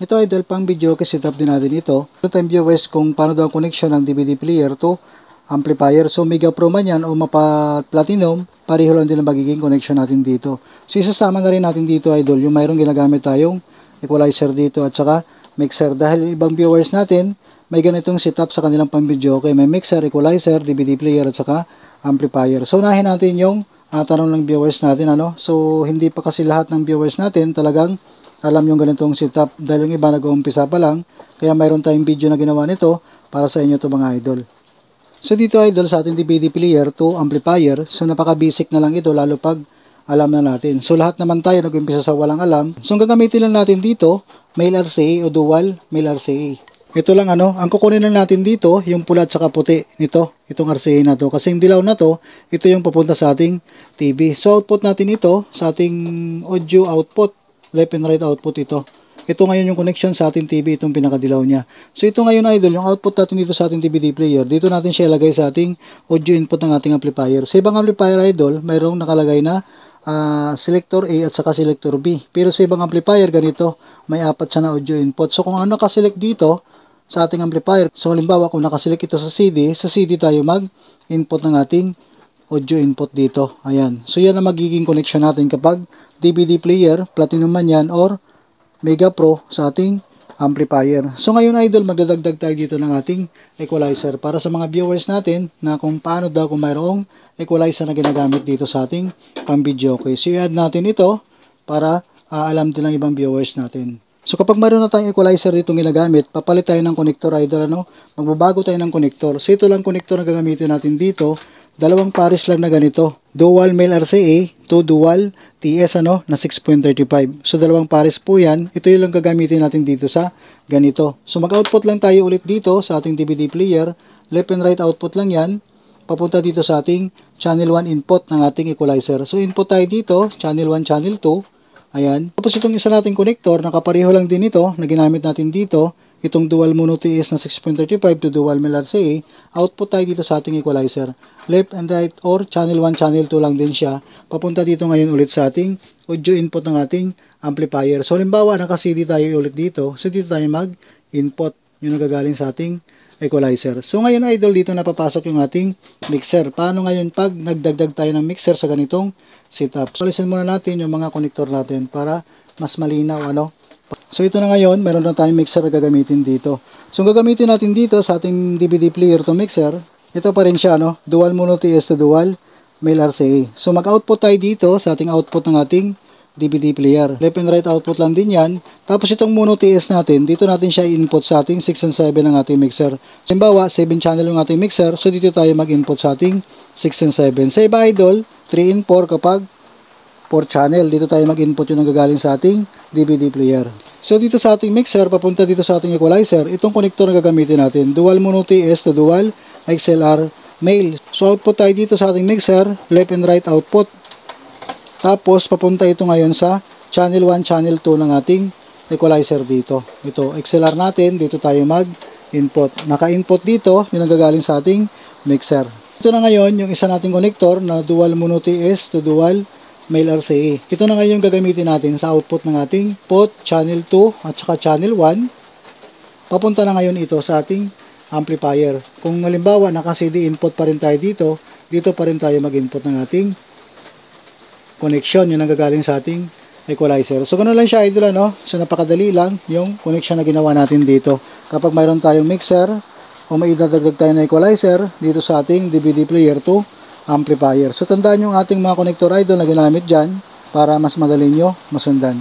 Ito idol, pang video kasi setup din natin ito. Ito time viewers kung paano daw ang connection ng DVD player to amplifier. So Mega Pro man yan o mapa Platinum, pareho lang din ang magiging connection natin dito. So isasama na rin natin dito idol, yung mayroong ginagamit tayong equalizer dito at saka mixer. Dahil ibang viewers natin, may ganitong setup sa kanilang pang video. Okay, may mixer, equalizer, DVD player at saka amplifier. So unahin natin yung tanong ng viewers natin. So hindi pa kasi lahat ng viewers natin talagang alam yung ganitong setup dahil yung iba nag-uumpisa pa lang, kaya mayroon tayong video na ginawa nito para sa inyo to mga idol. So dito idol sa ating DVD player to amplifier, so napaka basic na lang ito lalo pag alam na natin. So lahat naman tayo nag-umpisa sa walang alam. So ang gagamitin lang natin dito, male RCA o dual male RCA. Ito lang ang kukunin lang natin dito, yung pula at saka puti nito, itong RCA na to. Kasi yung dilaw na to, ito yung papunta sa ating TV. So output natin ito sa ating audio output. Left and right output ito. Ito ngayon yung connection sa ating TV, itong pinakadilaw niya. So ito ngayon idol, yung output natin dito sa ating DVD player, dito natin siya ilagay sa ating audio input ng ating amplifier. Sa ibang amplifier idol, mayroong nakalagay na selector A at saka selector B. Pero sa ibang amplifier ganito, may apat siya na audio input. So kung ano nakaselect dito sa ating amplifier, so halimbawa kung nakaselect ito sa CD tayo mag-input ng ating audio input dito. Ayan. So yan ang magiging connection natin kapag DVD player, Platinum man yan, or Mega Pro sa ating amplifier. So ngayon idol, magdadagdag tayo dito ng ating equalizer para sa mga viewers natin na kung paano daw kung mayroong equalizer na ginagamit dito sa ating pang-video. Okay, so i-add natin ito para alam din ng ibang viewers natin. So kapag mayroon na tayong equalizer dito ginagamit, papalit tayo ng connector idol, magbabago tayo ng connector. So ito lang connector na gagamitin natin dito. Dalawang pares lang na ganito. Dual male RCA to dual TS na 6.35. So dalawang pares po yan. Ito yung lang gagamitin natin dito sa ganito. So mag-output lang tayo ulit dito sa ating DVD player. Left and right output lang yan. Papunta dito sa ating channel 1 input ng ating equalizer. So input tayo dito, channel 1, channel 2. Ayan. Tapos itong isa nating connector, nakapareho lang din ito na ginamit natin dito. Itong dual mono TS na 6.35 to dual male RCA, output tayo dito sa ating equalizer. Left and right or channel 1, channel 2 lang din siya. Papunta dito ngayon ulit sa ating audio input ng ating amplifier. So, halimbawa, naka-CD tayo ulit dito. So, dito tayo mag-input. Yung nagagaling sa ating equalizer. So, ngayon idol, dito napapasok yung ating mixer. Paano ngayon pag nagdagdag tayo ng mixer sa ganitong setup? So, alisin muna natin yung mga connector natin para mas malinaw, So ito na ngayon, meron na tayong mixer na gagamitin dito. So ang gagamitin natin dito sa ating DVD player to mixer, ito pa rin siya, dual mono TS to dual male RCA. So mag-output tayo dito sa ating output ng ating DVD player. Left and right output lang din yan. Tapos itong mono TS natin, dito natin siya input sa ating 6 and 7 ng ating mixer. Halimbawa, 7 channel yung ating mixer, so dito tayo mag-input sa ating 6 and 7. Sa iba idol, 3 and 4 kapag 4 channel. Dito tayo mag-input yung nagagaling sa ating DVD player. So dito sa ating mixer, papunta dito sa ating equalizer, itong connector na gagamitin natin, dual mono TS to dual XLR male. So output tayo dito sa ating mixer, left and right output. Tapos papunta ito ngayon sa channel 1, channel 2 ng ating equalizer dito. Ito, XLR natin, dito tayo mag-input. Naka-input dito, yung nagagaling sa ating mixer. Ito na ngayon yung isa nating connector na dual mono TS to dual male RCA. Ito na ngayon gagamitin natin sa output ng ating port channel 2 at saka channel 1. Papunta na ngayon ito sa ating amplifier. Kung halimbawa naka-CD input pa rin tayo dito, dito pa rin tayo mag-input ng ating connection, yun ang gagaling sa ating equalizer. So ganoon lang siya idol, So napakadali lang yung connection na ginawa natin dito. Kapag mayroon tayong mixer o may idadagdag tayo na equalizer dito sa ating DVD player to amplifier. So tandaan yung ating mga connector idol na ginamit dyan para mas madali nyo masundan.